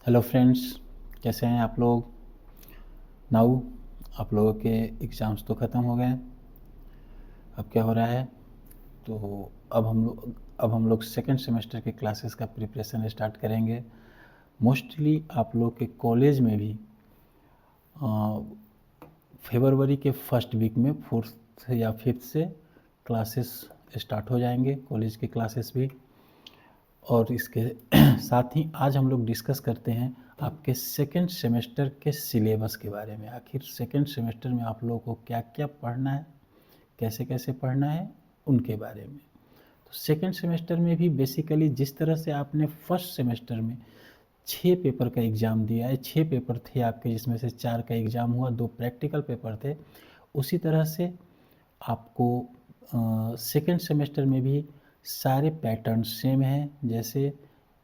Hello friends, कैसे हैं आप लोग। नाउ आप लोगों के एग्ज़ाम्स तो ख़त्म हो गए। अब क्या हो रहा है, तो अब हम लोग सेकेंड सेमेस्टर के क्लासेस का प्रिपरेशन स्टार्ट करेंगे। मोस्टली आप लोग के कॉलेज में भी फरवरी के फर्स्ट वीक में 4th या 5th से क्लासेस स्टार्ट हो जाएंगे, कॉलेज के क्लासेस भी। और इसके साथ ही आज हम लोग डिस्कस करते हैं आपके सेकेंड सेमेस्टर के सिलेबस के बारे में। आखिर सेकेंड सेमेस्टर में आप लोगों को क्या क्या पढ़ना है, कैसे कैसे पढ़ना है, उनके बारे में। तो सेकेंड सेमेस्टर में भी बेसिकली जिस तरह से आपने फर्स्ट सेमेस्टर में 6 पेपर का एग्ज़ाम दिया है, 6 पेपर थे आपके, जिसमें से 4 का एग्ज़ाम हुआ, 2 प्रैक्टिकल पेपर थे, उसी तरह से आपको सेकेंड सेमेस्टर में भी सारे पैटर्न सेम हैं। जैसे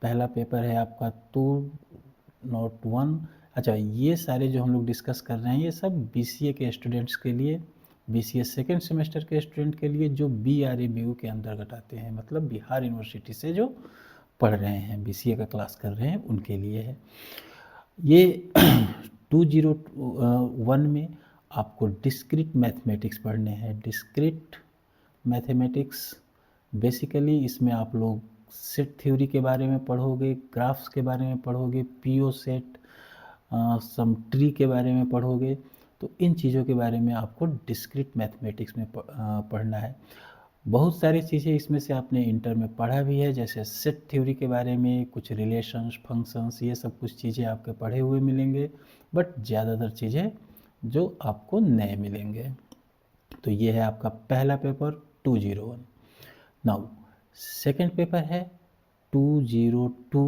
पहला पेपर है आपका 201। अच्छा, ये सारे जो हम लोग डिस्कस कर रहे हैं ये सब बीसीए के स्टूडेंट्स के लिए, बीसीए सेकेंड सेमेस्टर के स्टूडेंट के लिए जो BRABU के अंतर्गत आते हैं, मतलब बिहार यूनिवर्सिटी से जो पढ़ रहे हैं, बीसीए का क्लास कर रहे हैं, उनके लिए है ये। 201 में आपको डिस्क्रीट मैथमेटिक्स पढ़ने हैं। डिस्क्रीट मैथमेटिक्स बेसिकली इसमें आप लोग सेट थ्योरी के बारे में पढ़ोगे, ग्राफ्स के बारे में पढ़ोगे, पीओ सेट, सम ट्री के बारे में पढ़ोगे। तो इन चीज़ों के बारे में आपको डिस्क्रीट मैथमेटिक्स में पढ़ना है। बहुत सारी चीज़ें इसमें से आपने इंटर में पढ़ा भी है, जैसे सेट थ्योरी के बारे में, कुछ रिलेशंस, फंक्शंस, ये सब कुछ चीज़ें आपके पढ़े हुए मिलेंगे, बट ज़्यादातर चीज़ें जो आपको नए मिलेंगे। तो ये है आपका पहला पेपर 201। नाउ सेकेंड पेपर है 202,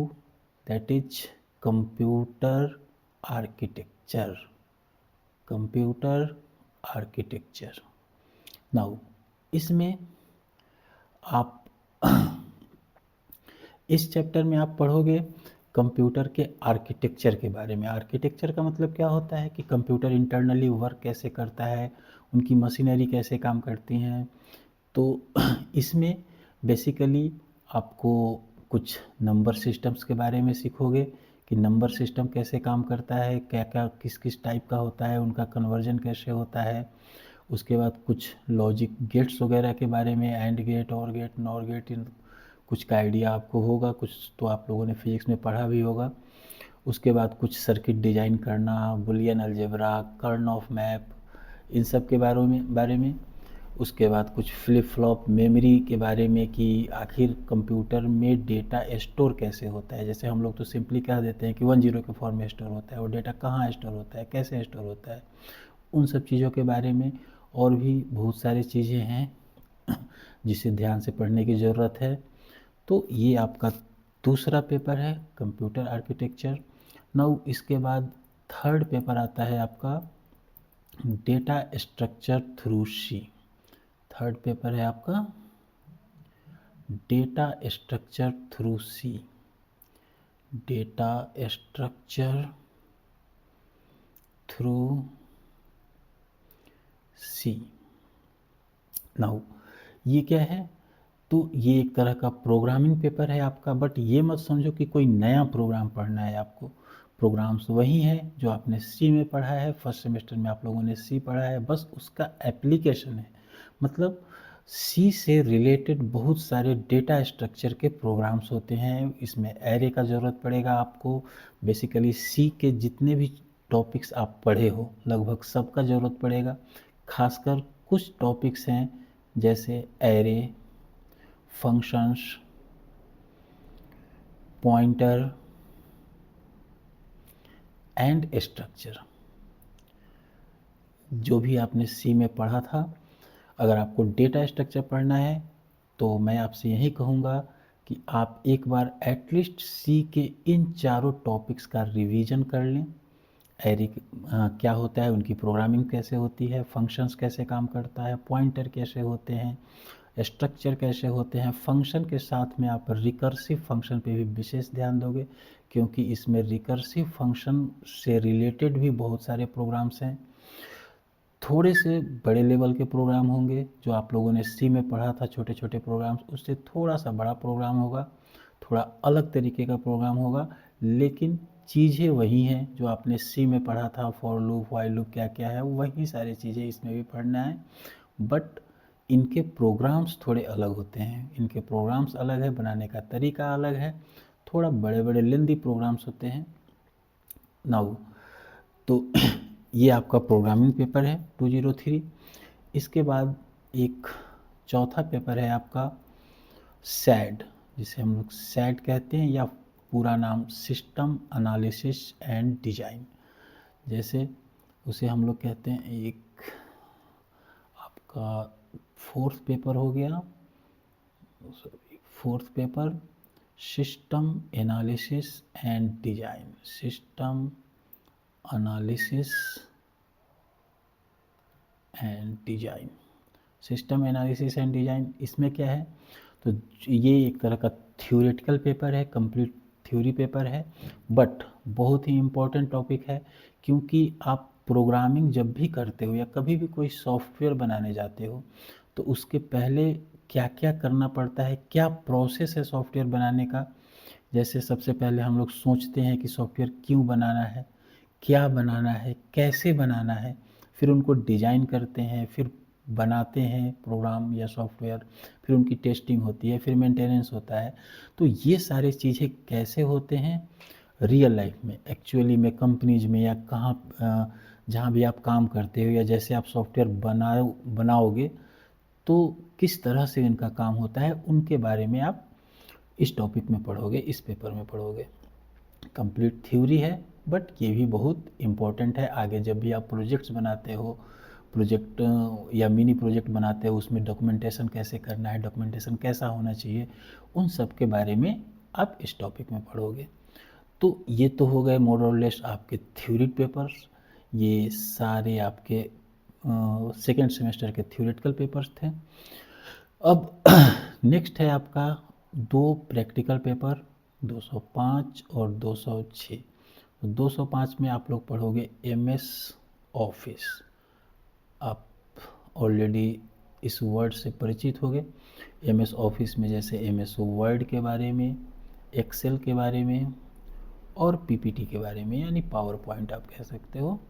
that is computer architecture. Computer architecture. Now इसमें आप इस चैप्टर में आप पढ़ोगे कंप्यूटर के आर्किटेक्चर के बारे में। आर्किटेक्चर का मतलब क्या होता है कि कंप्यूटर इंटरनली वर्क कैसे करता है, उनकी मशीनरी कैसे काम करती हैं। तो इसमें बेसिकली आपको कुछ नंबर सिस्टम्स के बारे में सीखोगे कि नंबर सिस्टम कैसे काम करता है, क्या क्या किस किस टाइप का होता है, उनका कन्वर्जन कैसे होता है। उसके बाद कुछ लॉजिक गेट्स वगैरह के बारे में, एंड गेट, और गेट, नॉर गेट, इन कुछ का आइडिया आपको होगा, कुछ तो आप लोगों ने फिजिक्स में पढ़ा भी होगा। उसके बाद कुछ सर्किट डिजाइन करना, बुलियन अलजेब्रा, कर्न ऑफ मैप, इन सब के बारे में। उसके बाद कुछ फ्लिप फ्लॉप मेमोरी के बारे में कि आखिर कंप्यूटर में डेटा स्टोर कैसे होता है। जैसे हम लोग तो सिंपली कह देते हैं कि 10 के फॉर्म में स्टोर होता है, वो डेटा कहाँ स्टोर होता है, कैसे स्टोर होता है, उन सब चीज़ों के बारे में। और भी बहुत सारी चीज़ें हैं जिसे ध्यान से पढ़ने की ज़रूरत है। तो ये आपका दूसरा पेपर है कंप्यूटर आर्किटेक्चर। नाउ इसके बाद थर्ड पेपर आता है आपका data structure through C. Third paper है आपका data structure through C. Data structure through C. Now ये क्या है, तो ये एक तरह का प्रोग्रामिंग पेपर है आपका, बट ये मत समझो कि कोई नया प्रोग्राम पढ़ना है आपको। प्रोग्राम्स वही हैं जो आपने सी में पढ़ा है, फर्स्ट सेमेस्टर में आप लोगों ने सी पढ़ा है, बस उसका एप्लीकेशन है। मतलब सी से रिलेटेड बहुत सारे डेटा स्ट्रक्चर के प्रोग्राम्स होते हैं। इसमें एरे का ज़रूरत पड़ेगा आपको। बेसिकली सी के जितने भी टॉपिक्स आप पढ़े हो लगभग सबका ज़रूरत पड़ेगा। खासकर कुछ टॉपिक्स हैं जैसे array, functions, pointer and structure, जो भी आपने सी में पढ़ा था। अगर आपको डेटा स्ट्रक्चर पढ़ना है तो मैं आपसे यही कहूँगा कि आप एक बार एटलीस्ट सी के इन चारों टॉपिक्स का रिवीजन कर लें। एरे क्या होता है, उनकी प्रोग्रामिंग कैसे होती है, फंक्शंस कैसे काम करता है, पॉइंटर कैसे होते हैं, स्ट्रक्चर कैसे होते हैं। फंक्शन के साथ में आप रिकर्सिव फंक्शन पे भी विशेष ध्यान दोगे, क्योंकि इसमें रिकर्सिव फंक्शन से रिलेटेड भी बहुत सारे प्रोग्राम्स हैं। थोड़े से बड़े लेवल के प्रोग्राम होंगे जो आप लोगों ने सी में पढ़ा था, छोटे छोटे प्रोग्राम्स, उससे थोड़ा सा बड़ा प्रोग्राम होगा, थोड़ा अलग तरीके का प्रोग्राम होगा, लेकिन चीज़ें वही हैं जो आपने सी में पढ़ा था, फॉर लूप, व्हाइल लूप क्या क्या है, वही सारी चीज़ें इसमें भी पढ़ना है। बट इनके प्रोग्राम्स थोड़े अलग होते हैं, इनके प्रोग्राम्स अलग है, बनाने का तरीका अलग है, थोड़ा बड़े बड़े लेंदी प्रोग्राम्स होते हैं। नाउ तो ये आपका प्रोग्रामिंग पेपर है 203। इसके बाद एक चौथा पेपर है आपका सैड, जिसे हम लोग सैड कहते हैं, या पूरा नाम सिस्टम एनालिसिस एंड डिजाइन, जैसे उसे हम लोग कहते हैं। एक आपका फोर्थ पेपर हो गया, fourth paper system analysis and design, system analysis and design, system analysis and design. इसमें क्या है, तो ये एक तरह का थ्योरेटिकल पेपर है, कंप्लीट थ्योरी पेपर है, बट बहुत ही इम्पोर्टेंट टॉपिक है, क्योंकि आप प्रोग्रामिंग जब भी करते हो या कभी भी कोई सॉफ्टवेयर बनाने जाते हो तो उसके पहले क्या क्या करना पड़ता है, क्या प्रोसेस है सॉफ्टवेयर बनाने का। जैसे सबसे पहले हम लोग सोचते हैं कि सॉफ्टवेयर क्यों बनाना है, क्या बनाना है, कैसे बनाना है, फिर उनको डिज़ाइन करते हैं, फिर बनाते हैं प्रोग्राम या सॉफ्टवेयर, फिर उनकी टेस्टिंग होती है, फिर मेंटेनेंस होता है। तो ये सारी चीज़ें कैसे होते हैं रियल लाइफ में, एक्चुअली में, कंपनीज में, या कहाँ जहाँ भी आप काम करते हो, या जैसे आप सॉफ्टवेयर बनाओगे तो किस तरह से इनका काम होता है, उनके बारे में आप इस टॉपिक में पढ़ोगे, इस पेपर में पढ़ोगे। कंप्लीट थ्योरी है, बट ये भी बहुत इम्पोर्टेंट है। आगे जब भी आप प्रोजेक्ट्स बनाते हो, प्रोजेक्ट या मिनी प्रोजेक्ट बनाते हो, उसमें डॉक्यूमेंटेशन कैसे करना है, डॉक्यूमेंटेशन कैसा होना चाहिए, उन सब के बारे में आप इस टॉपिक में पढ़ोगे। तो ये तो हो गए मोर और लेस आपके थ्योरी पेपर्स, ये सारे आपके सेकेंड सेमेस्टर के थ्योरेटिकल पेपर्स थे। अब नेक्स्ट है आपका 2 प्रैक्टिकल पेपर, 205 और 206। तो 205 में आप लोग पढ़ोगे MS ऑफिस। आप ऑलरेडी इस वर्ड से परिचित हो गए। MS ऑफिस में जैसे MS वर्ड के बारे में, एक्सेल के बारे में और PPT के बारे में, यानी पावर पॉइंट आप कह सकते हो।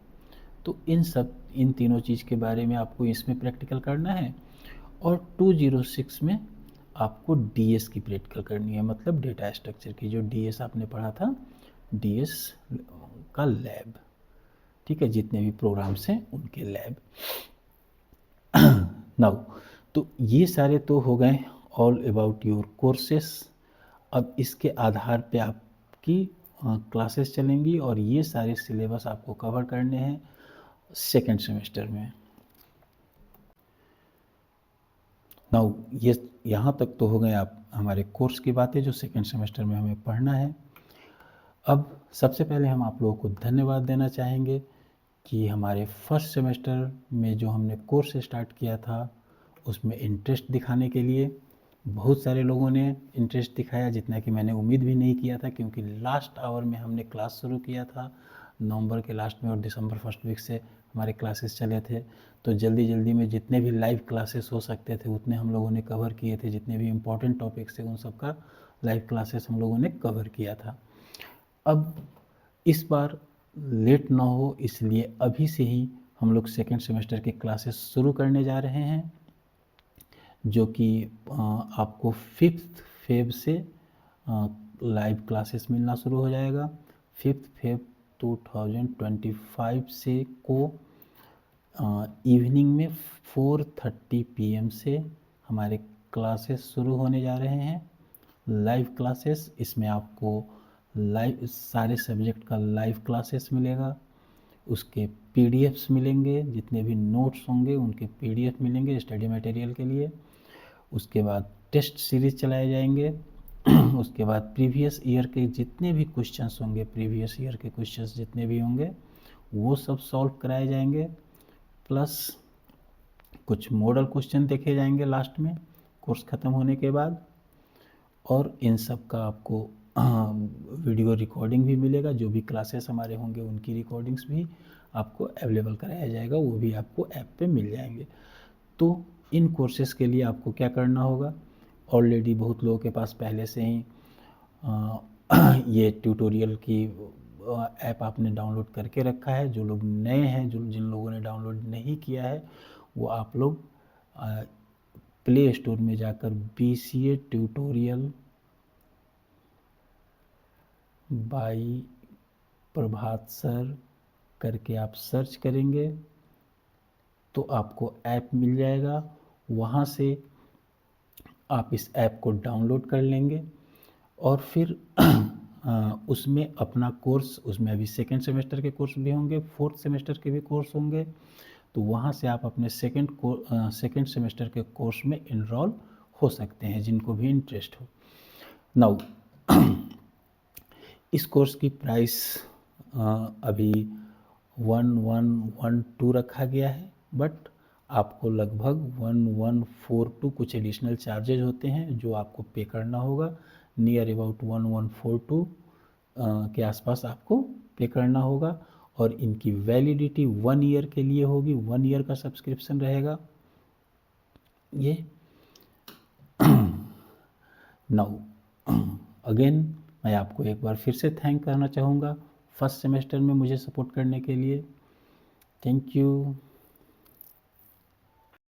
तो इन तीनों चीज़ के बारे में आपको इसमें प्रैक्टिकल करना है। और 206 में आपको DS की प्रैक्टिकल करनी है, मतलब डेटा स्ट्रक्चर की, जो DS आपने पढ़ा था, DS का लैब, ठीक है, जितने भी प्रोग्राम्स हैं उनके लैब। नाउ तो ये सारे तो हो गए ऑल अबाउट योर कोर्सेस। अब इसके आधार पे आपकी क्लासेस चलेंगी और ये सारे सिलेबस आपको कवर करने हैं सेकेंड सेमेस्टर में। नाउ ये यहाँ तक तो हो गए आप हमारे कोर्स की बातें जो सेकेंड सेमेस्टर में हमें पढ़ना है। अब सबसे पहले हम आप लोगों को धन्यवाद देना चाहेंगे कि हमारे फर्स्ट सेमेस्टर में जो हमने कोर्स स्टार्ट किया था उसमें इंटरेस्ट दिखाने के लिए बहुत सारे लोगों ने इंटरेस्ट दिखाया, जितना कि मैंने उम्मीद भी नहीं किया था, क्योंकि लास्ट आवर में हमने क्लास शुरू किया था नवंबर के लास्ट में और दिसंबर फर्स्ट वीक से हमारे क्लासेस चले थे। तो जल्दी जल्दी में जितने भी लाइव क्लासेस हो सकते थे उतने हम लोगों ने कवर किए थे, जितने भी इम्पोर्टेंट टॉपिक्स थे उन सब का लाइव क्लासेस हम लोगों ने कवर किया था। अब इस बार लेट ना हो इसलिए अभी से ही हम लोग सेकेंड सेमेस्टर के क्लासेस शुरू करने जा रहे हैं, जो कि आपको 5 फेब से लाइव क्लासेस मिलना शुरू हो जाएगा। 5 फेब 2025 से को इवनिंग में 4:30 PM से हमारे क्लासेस शुरू होने जा रहे हैं, लाइव क्लासेस। इसमें आपको लाइव सारे सब्जेक्ट का लाइव क्लासेस मिलेगा, उसके PDFs मिलेंगे, जितने भी नोट्स होंगे उनके PDF मिलेंगे स्टडी मटेरियल के लिए। उसके बाद टेस्ट सीरीज चलाए जाएंगे। उसके बाद प्रीवियस ईयर के जितने भी क्वेश्चंस होंगे, प्रीवियस ईयर के क्वेश्चंस जितने भी होंगे वो सब सॉल्व कराए जाएंगे, प्लस कुछ मॉडल क्वेश्चन देखे जाएंगे लास्ट में कोर्स ख़त्म होने के बाद। और इन सब का आपको वीडियो रिकॉर्डिंग भी मिलेगा, जो भी क्लासेस हमारे होंगे उनकी रिकॉर्डिंग्स भी आपको अवेलेबल कराया जाएगा, वो भी आपको ऐप पे मिल जाएंगे। तो इन कोर्सेज के लिए आपको क्या करना होगा, ऑलरेडी बहुत लोगों के पास पहले से ही ये ट्यूटोरियल की ऐप आपने डाउनलोड करके रखा है। जो लोग नए हैं, जिन लोगों ने डाउनलोड नहीं किया है, वो आप लोग प्ले स्टोर में जाकर BCA tutorial by Prabhat sir करके आप सर्च करेंगे तो आपको ऐप मिल जाएगा। वहाँ से आप इस ऐप को डाउनलोड कर लेंगे और फिर उसमें अपना कोर्स, उसमें अभी सेकेंड सेमेस्टर के कोर्स भी होंगे, फोर्थ सेमेस्टर के भी कोर्स होंगे, तो वहाँ से आप अपने सेकेंड सेमेस्टर के कोर्स में इनरोल हो सकते हैं, जिनको भी इंटरेस्ट हो। नाउ इस कोर्स की प्राइस अभी 1112 रखा गया है, बट आपको लगभग 1142 कुछ एडिशनल चार्जेज होते हैं जो आपको पे करना होगा। नियर अबाउट 1142 के आसपास आपको पे करना होगा और इनकी वैलिडिटी 1 ईयर के लिए होगी। 1 ईयर का सब्सक्रिप्शन रहेगा ये। नाउ अगेन मैं आपको एक बार फिर से थैंक करना चाहूँगा फर्स्ट सेमेस्टर में मुझे सपोर्ट करने के लिए। Thank you.